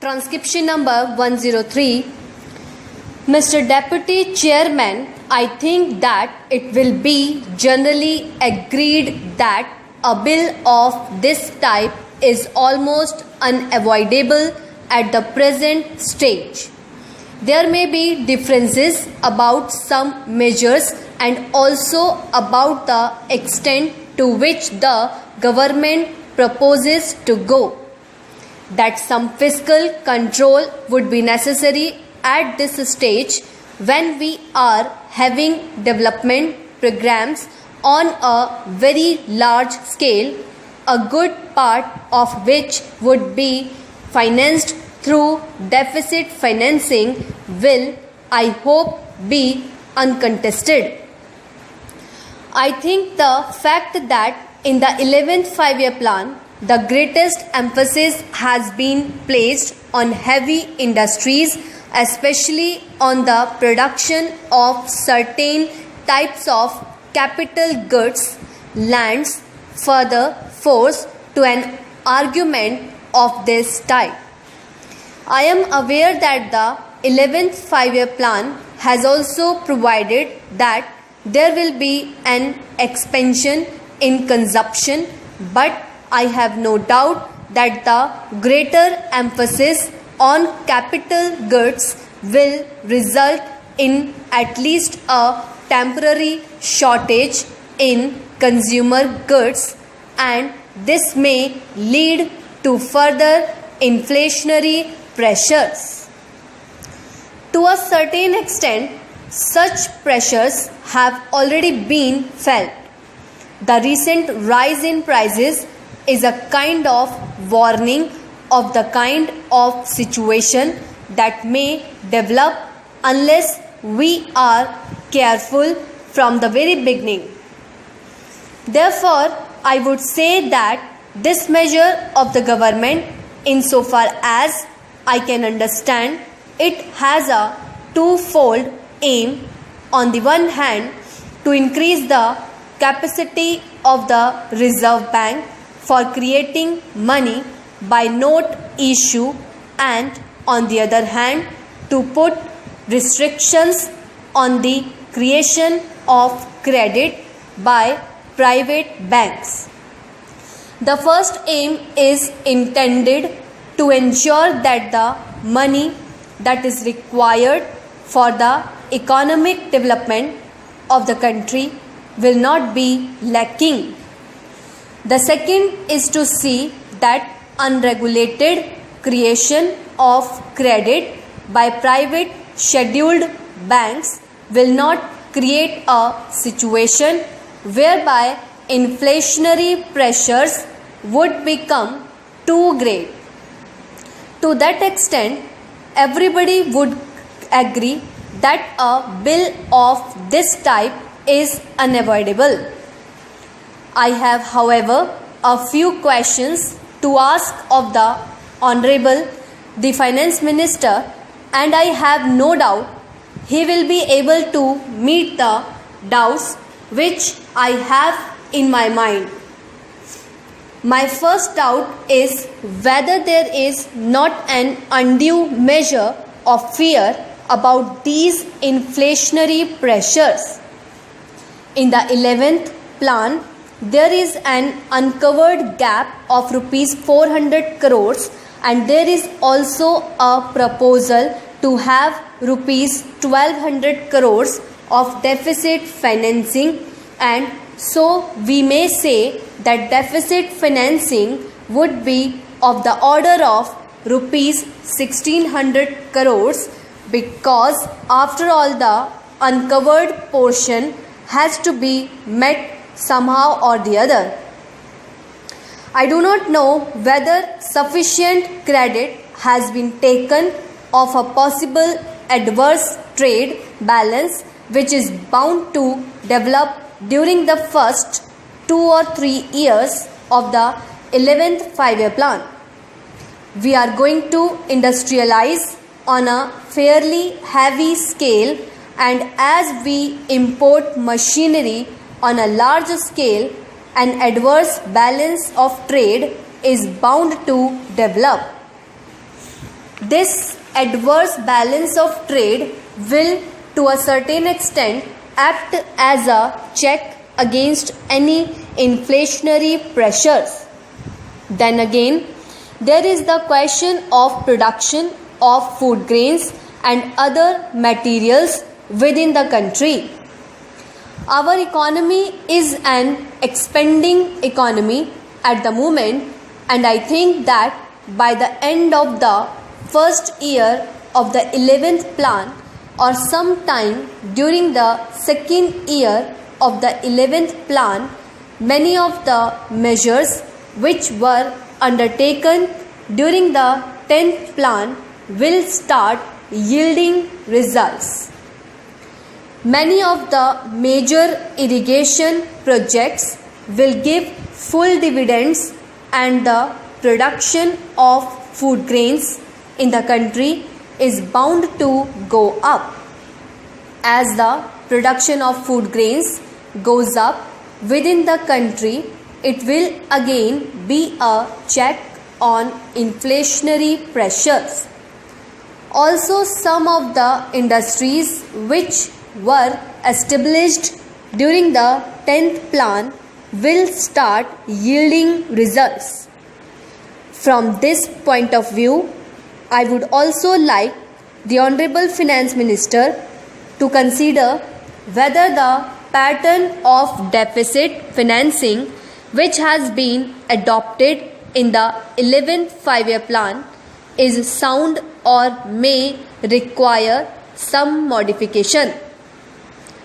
transcription number 103. Mr. Deputy Chairman, I think that it will be generally agreed that a bill of this type is almost unavoidable at the present stage. There may be differences about some measures and also about the extent to which the government proposes to go. That some fiscal control would be necessary at this stage when we are having development programs on a very large scale, a good part of which would be financed through deficit financing will, I hope, be uncontested. I think the fact that in the 11th 5-year plan, the greatest emphasis has been placed on heavy industries, especially on the production of certain types of capital goods, lends further force to an argument of this type. I am aware that the 11th 5-year plan has also provided that there will be an expansion in consumption, but I have no doubt that the greater emphasis on capital goods will result in at least a temporary shortage in consumer goods, and this may lead to further inflationary pressures. To a certain extent, such pressures have already been felt. The recent rise in prices is a kind of warning of the kind of situation that may develop unless we are careful from the very beginning. Therefore, I would say that this measure of the government, insofar as I can understand, it has a twofold aim. On the one hand, to increase the capacity of the Reserve Bank for creating money by note issue, and on the other hand, to put restrictions on the creation of credit by private banks. The first aim is intended to ensure that the money that is required for the economic development of the country will not be lacking. The second is to see that unregulated creation of credit by private scheduled banks will not create a situation whereby inflationary pressures would become too great. To that extent, everybody would agree that a bill of this type is unavoidable. I have, however, a few questions to ask of the Honorable the Finance Minister, and I have no doubt he will be able to meet the doubts which I have in my mind. My first doubt is whether there is not an undue measure of fear about these inflationary pressures. In the 11th plan, there is an uncovered gap of rupees 400 crores, and there is also a proposal to have rupees 1200 crores of deficit financing, and so we may say that deficit financing would be of the order of rupees 1600 crores, because after all the uncovered portion has to be met somehow or the other. I do not know whether sufficient credit has been taken of a possible adverse trade balance which is bound to develop during the first 2 or 3 years of the 11th 5-year plan. We are going to industrialize on a fairly heavy scale, and as we import machinery on a large scale, an adverse balance of trade is bound to develop. This adverse balance of trade will to a certain extent act as a check against any inflationary pressures. Then again, there is the question of production of food grains and other materials within the country. Our economy is an expanding economy at the moment, and I think that by the end of the first year of the 11th plan or sometime during the second year of the 11th plan, many of the measures which were undertaken during the 10th plan will start yielding results. Many of the major irrigation projects will give full dividends, and the production of food grains in the country is bound to go up. As the production of food grains goes up within the country, it will again be a check on inflationary pressures. Also, some of the industries which were established during the 10th plan will start yielding results. From this point of view, I would also like the Honorable Finance Minister to consider whether the pattern of deficit financing which has been adopted in the 11th 5-year plan is sound or may require some modification.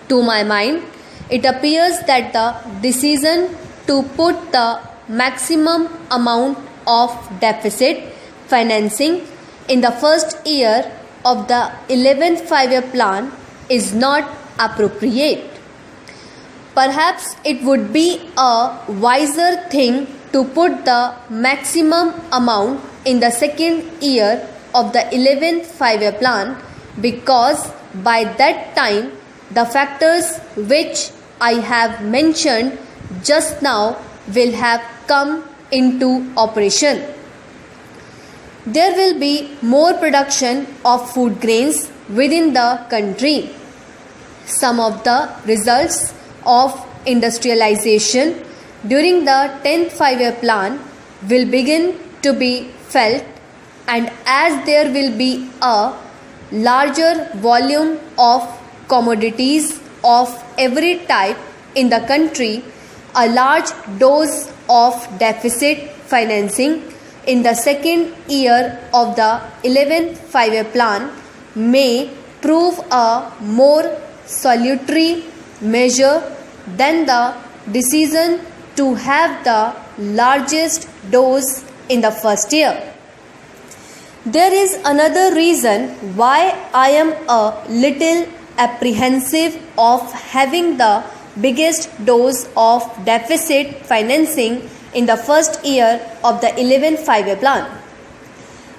To my mind, it appears that the decision to put the maximum amount of deficit financing in the first year of the 11th 5-year plan is not appropriate. Perhaps it would be a wiser thing to put the maximum amount in the second year of the 11th 5-year plan, because by that time the factors which I have mentioned just now will have come into operation. There will be more production of food grains within the country. Some of the results of industrialization during the 10th 5-year plan will begin to be felt, and as there will be a larger volume of commodities of every type in the country, a large dose of deficit financing in the second year of the 11th 5-year plan may prove a more salutary measure than the decision to have the largest dose in the first year. There is another reason why I am a little apprehensive of having the biggest dose of deficit financing in the first year of the 11th 5-year plan.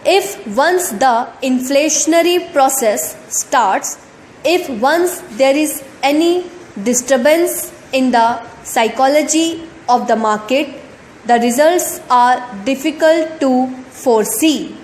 If once the inflationary process starts, if once there is any disturbance in the psychology of the market, the results are difficult to foresee.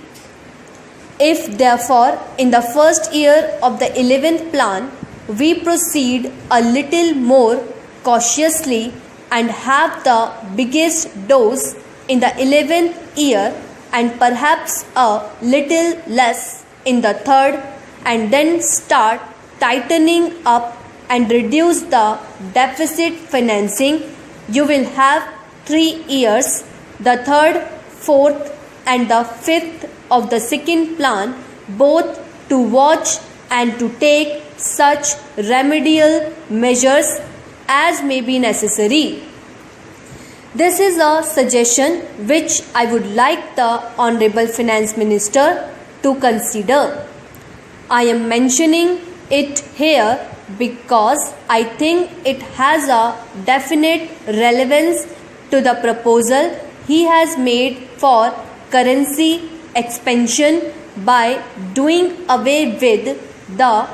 If therefore in the first year of the 11th plan we proceed a little more cautiously and have the biggest dose in the 11th year and perhaps a little less in the third, and then start tightening up and reduce the deficit financing, you will have 3 years, the third, fourth and the fifth of the second plan, both to watch and to take such remedial measures as may be necessary. This is a suggestion which I would like the Honorable Finance Minister to consider. I am mentioning it here because I think it has a definite relevance to the proposal he has made for currency expansion by doing away with the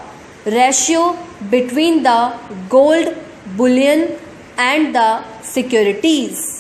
ratio between the gold bullion and the securities.